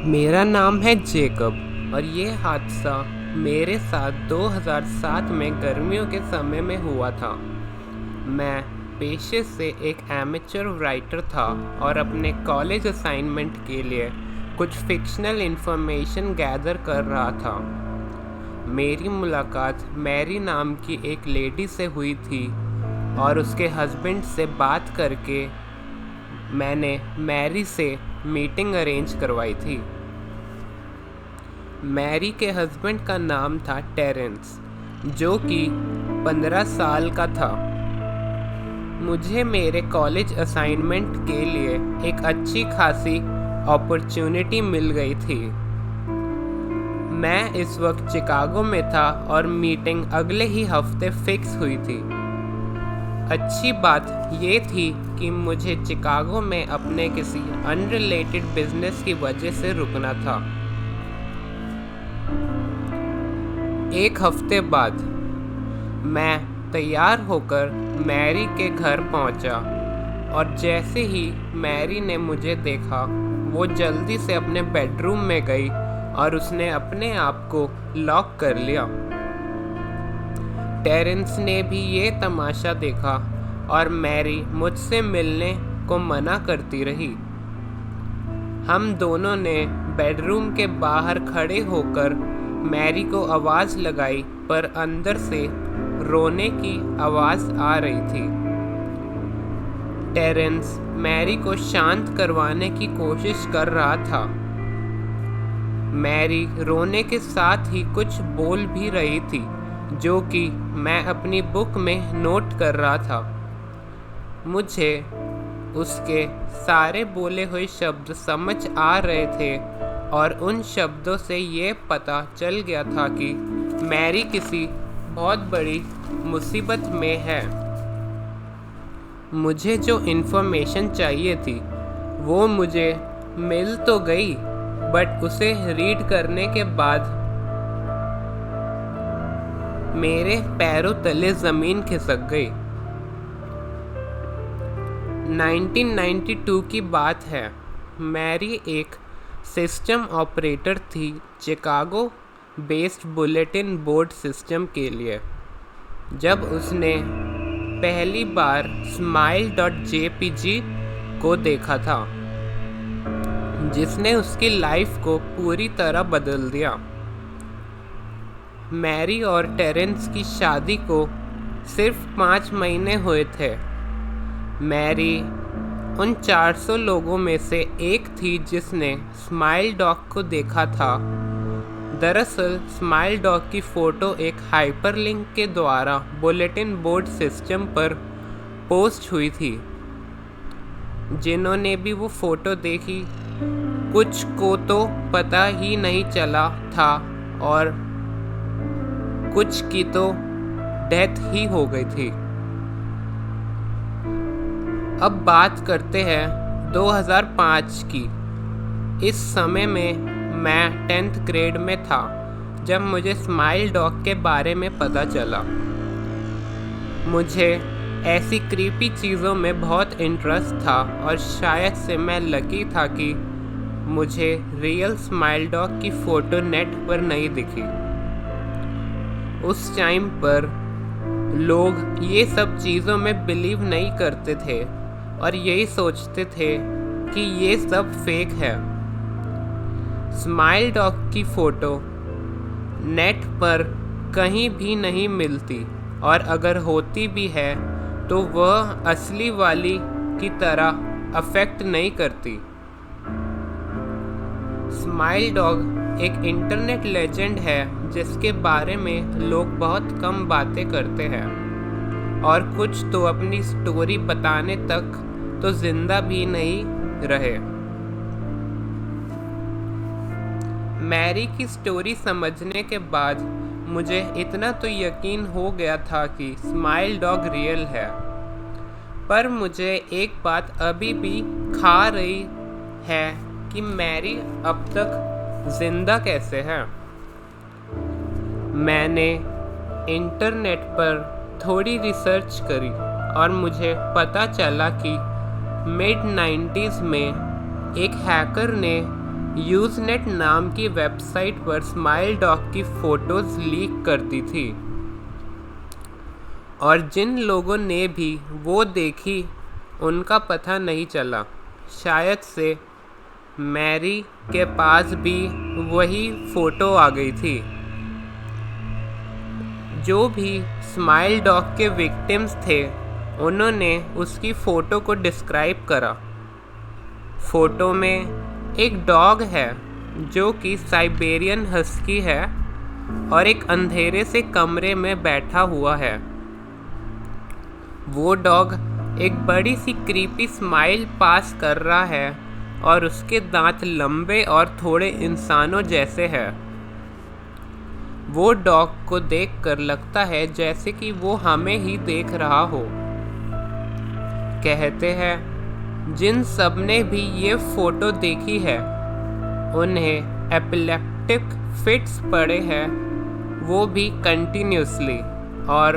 मेरा नाम है जेकब और ये हादसा मेरे साथ 2007 में गर्मियों के समय में हुआ था। मैं पेशे से एक एमेच्योर राइटर था और अपने कॉलेज असाइनमेंट के लिए कुछ फिक्शनल इन्फॉर्मेशन गैदर कर रहा था। मेरी मुलाकात मैरी नाम की एक लेडी से हुई थी और उसके हस्बैंड से बात करके मैंने मैरी से मीटिंग अरेंज करवाई थी। मैरी के हस्बैंड का नाम था टेरेंस, जो कि 15 साल का था। मुझे मेरे कॉलेज असाइनमेंट के लिए एक अच्छी खासी अपॉर्चुनिटी मिल गई थी। मैं इस वक्त चिकागो में था और मीटिंग अगले ही हफ्ते फिक्स हुई थी। अच्छी बात ये थी कि मुझे चिकागो में अपने किसी अनरिलेटेड बिजनेस की वजह से रुकना था। एक हफ्ते बाद मैं तैयार होकर मैरी के घर पहुंचा और जैसे ही मैरी ने मुझे देखा, वो जल्दी से अपने बेडरूम में गई और उसने अपने आप को लॉक कर लिया। टेरेंस ने भी ये तमाशा देखा और मैरी मुझसे मिलने को मना करती रही। हम दोनों ने बेडरूम के बाहर खड़े होकर मैरी को आवाज़ लगाई, पर अंदर से रोने की आवाज़ आ रही थी। टेरेंस मैरी को शांत करवाने की कोशिश कर रहा था। मैरी रोने के साथ ही कुछ बोल भी रही थी, जो कि मैं अपनी बुक में नोट कर रहा था। मुझे उसके सारे बोले हुए शब्द समझ आ रहे थे और उन शब्दों से ये पता चल गया था कि मैरी किसी बहुत बड़ी मुसीबत में है। मुझे जो इन्फॉर्मेशन चाहिए थी वो मुझे मिल तो गई, बट उसे रीड करने के बाद मेरे पैरों तले ज़मीन खिसक गई। 1992 की बात है। मैरी एक सिस्टम ऑपरेटर थी Chicago based bulletin board system के लिए। जब उसने पहली बार smile.jpg को देखा था, जिसने उसकी लाइफ को पूरी तरह बदल दिया। मैरी और टेरेंस की शादी को सिर्फ 5 महीने हुए थे। मैरी उन 400 लोगों में से एक थी जिसने स्माइल डॉग को देखा था। दरअसल स्माइल डॉग की फ़ोटो एक हाइपरलिंक के द्वारा बुलेटिन बोर्ड सिस्टम पर पोस्ट हुई थी। जिन्होंने भी वो फ़ोटो देखी, कुछ को तो पता ही नहीं चला था और कुछ की तो डेथ ही हो गई थी। अब बात करते हैं 2005 की। इस समय में मैं 10th ग्रेड में था जब मुझे स्माइल डॉग के बारे में पता चला। मुझे ऐसी क्रीपी चीज़ों में बहुत इंटरेस्ट था और शायद से मैं लकी था कि मुझे रियल स्माइल डॉग की फ़ोटो नेट पर नहीं दिखी। उस टाइम पर लोग ये सब चीज़ों में बिलीव नहीं करते थे और यही सोचते थे कि ये सब फेक है। स्माइल डॉग की फ़ोटो नेट पर कहीं भी नहीं मिलती और अगर होती भी है तो वह असली वाली की तरह अफेक्ट नहीं करती। स्माइल डॉग एक इंटरनेट लेजेंड है जिसके बारे में लोग बहुत कम बातें करते हैं और कुछ तो अपनी स्टोरी बताने तक तो जिंदा भी नहीं रहे। मैरी की स्टोरी समझने के बाद मुझे इतना तो यकीन हो गया था कि स्माइल डॉग रियल है, पर मुझे एक बात अभी भी खा रही है कि मैरी अब तक जिंदा कैसे है। मैंने इंटरनेट पर थोड़ी रिसर्च करी और मुझे पता चला कि मिड 90s में एक हैकर ने यूज़नेट नाम की वेबसाइट पर स्माइल डॉग की फ़ोटोज़ लीक करती थी और जिन लोगों ने भी वो देखी उनका पता नहीं चला। शायद से मैरी के पास भी वही फ़ोटो आ गई थी। जो भी स्माइल डॉग के विक्टिम्स थे उन्होंने उसकी फ़ोटो को डिस्क्राइब करा। फ़ोटो में एक डॉग है जो कि साइबेरियन हस्की है और एक अंधेरे से कमरे में बैठा हुआ है। वो डॉग एक बड़ी सी क्रीपी स्माइल पास कर रहा है और उसके दांत लंबे और थोड़े इंसानों जैसे हैं। वो डॉग को देखकर लगता है जैसे कि वो हमें ही देख रहा हो। कहते हैं जिन सब ने भी ये फ़ोटो देखी है उन्हें एपिलेप्टिक फिट्स पड़े हैं, वो भी कंटिन्यूसली, और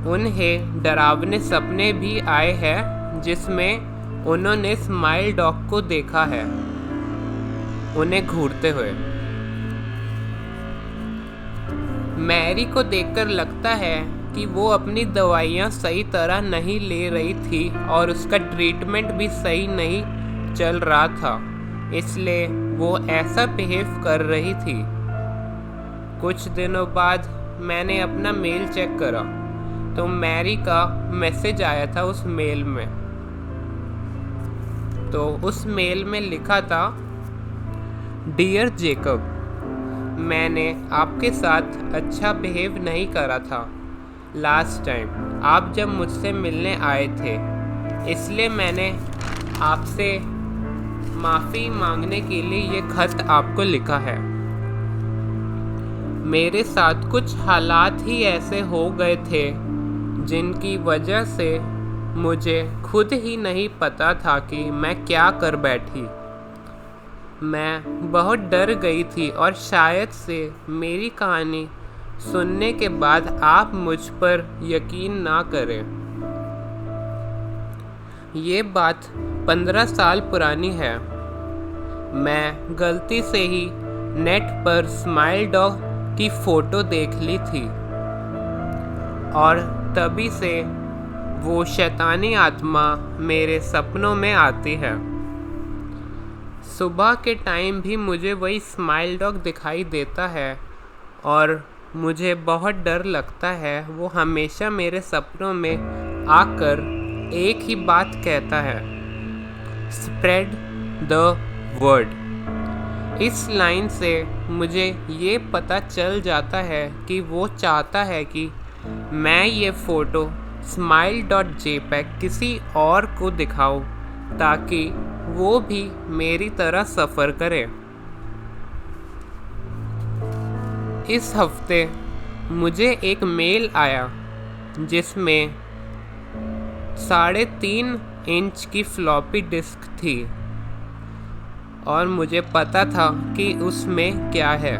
उन्हें डरावने सपने भी आए हैं जिसमें उन्होंने स्माइल डॉग को देखा है उन्हें घूरते हुए। मैरी को देखकर लगता है कि वो अपनी दवाइयाँ सही तरह नहीं ले रही थी और उसका ट्रीटमेंट भी सही नहीं चल रहा था, इसलिए वो ऐसा बिहेव कर रही थी। कुछ दिनों बाद मैंने अपना मेल चेक करा तो मैरी का मैसेज आया था उस मेल में। तो उस मेल में लिखा था, डियर जेकब, मैंने आपके साथ अच्छा बिहेव नहीं करा था लास्ट टाइम आप जब मुझसे मिलने आए थे, इसलिए मैंने आपसे माफ़ी मांगने के लिए ये खत आपको लिखा है। मेरे साथ कुछ हालात ही ऐसे हो गए थे जिनकी वजह से मुझे खुद ही नहीं पता था कि मैं क्या कर बैठी। मैं बहुत डर गई थी और शायद से मेरी कहानी सुनने के बाद आप मुझ पर यकीन ना करें। ये बात 15 साल पुरानी है। मैं गलती से ही नेट पर स्माइल डॉग की फ़ोटो देख ली थी और तभी से वो शैतानी आत्मा मेरे सपनों में आती है। सुबह के टाइम भी मुझे वही स्माइल डॉग दिखाई देता है और मुझे बहुत डर लगता है। वो हमेशा मेरे सपनों में आकर एक ही बात कहता है, स्प्रेड द वर्ड। इस लाइन से मुझे ये पता चल जाता है कि वो चाहता है कि मैं ये फ़ोटो smile.jpg किसी और को दिखाऊं ताकि वो भी मेरी तरह सफ़र करे। इस हफ्ते मुझे एक मेल आया जिसमें 3.5 इंच की फ्लॉपी डिस्क थी और मुझे पता था कि उसमें क्या है।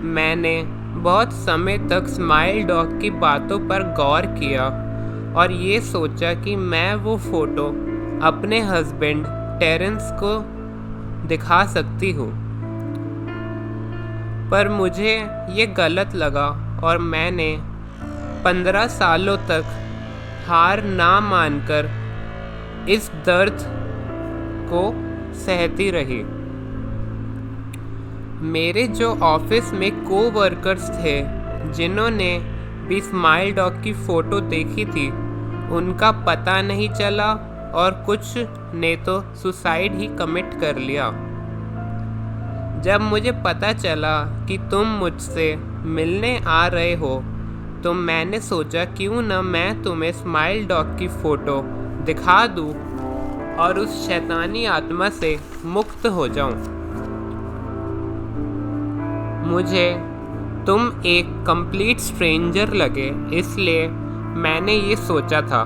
मैंने बहुत समय तक स्माइल डॉग की बातों पर गौर किया और ये सोचा कि मैं वो फ़ोटो अपने हस्बैंड टेरेंस को दिखा सकती हूँ, पर मुझे ये गलत लगा और मैंने 15 सालों तक हार ना मानकर इस दर्द को सहती रही। मेरे जो ऑफिस में कोवर्कर्स थे जिन्होंने भी स्माइल डॉग की फ़ोटो देखी थी, उनका पता नहीं चला और कुछ ने तो सुसाइड ही कमिट कर लिया। जब मुझे पता चला कि तुम मुझसे मिलने आ रहे हो तो मैंने सोचा क्यों न मैं तुम्हें स्माइल डॉग की फ़ोटो दिखा दूँ और उस शैतानी आत्मा से मुक्त हो जाऊँ। मुझे तुम एक कंप्लीट स्ट्रेंजर लगे, इसलिए मैंने ये सोचा था।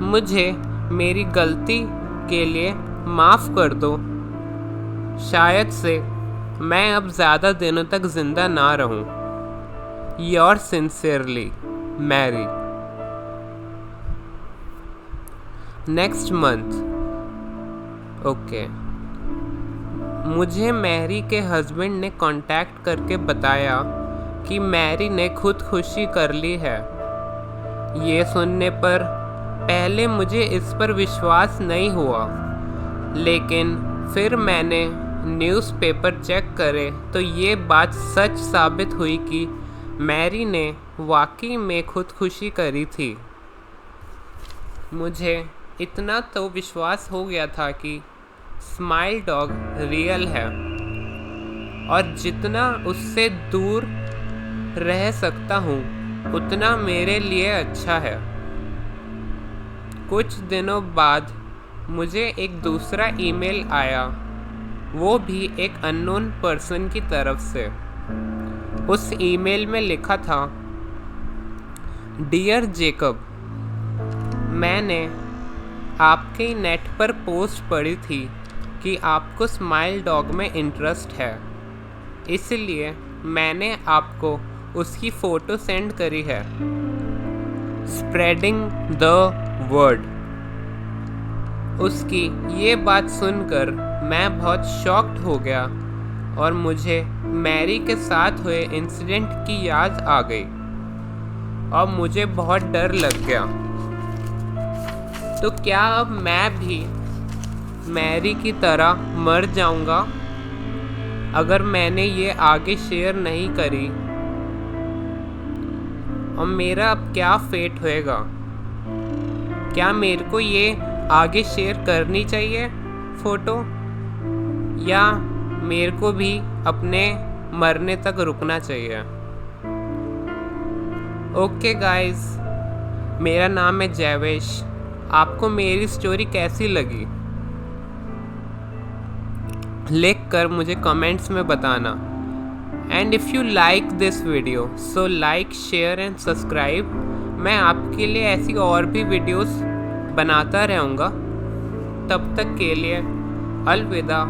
मुझे मेरी गलती के लिए माफ़ कर दो। शायद से मैं अब ज़्यादा दिनों तक ज़िंदा ना रहूं। Yours sincerely, Mary. Next month, okay. मुझे मैरी के हस्बैंड ने कांटेक्ट करके बताया कि मैरी ने खुदकुशी कर ली है। ये सुनने पर पहले मुझे इस पर विश्वास नहीं हुआ, लेकिन फिर मैंने न्यूज़पेपर चेक करे तो ये बात सच साबित हुई कि मैरी ने वाकई में खुदकुशी करी थी। मुझे इतना तो विश्वास हो गया था कि स्माइल डॉग रियल है और जितना उससे दूर रह सकता हूँ उतना मेरे लिए अच्छा है। कुछ दिनों बाद मुझे एक दूसरा ईमेल आया, वो भी एक अननोन पर्सन की तरफ से। उस ईमेल में लिखा था, डियर जेकब, मैंने आपके नेट पर पोस्ट पढ़ी थी कि आपको स्माइल डॉग में इंटरेस्ट है, इसलिए मैंने आपको उसकी फ़ोटो सेंड करी है। Spreading the word. उसकी ये बात सुनकर मैं बहुत शॉक्ड हो गया और मुझे मैरी के साथ हुए इंसिडेंट की याद आ गई और मुझे बहुत डर लग गया। तो क्या अब मैं भी मैरी की तरह मर जाऊंगा अगर मैंने ये आगे शेयर नहीं करी? और मेरा अब क्या फेट होएगा? क्या मेरे को ये आगे शेयर करनी चाहिए फ़ोटो, या मेरे को भी अपने मरने तक रुकना चाहिए? ओके गाइस, मेरा नाम है जैवेश। आपको मेरी स्टोरी कैसी लगी लिख कर मुझे कमेंट्स में बताना। And if you like this video so like, share and subscribe. मैं आपके लिए ऐसी और भी वीडियोस बनाता रहूँगा। तब तक के लिए अलविदा।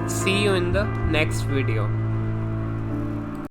See you in the next video.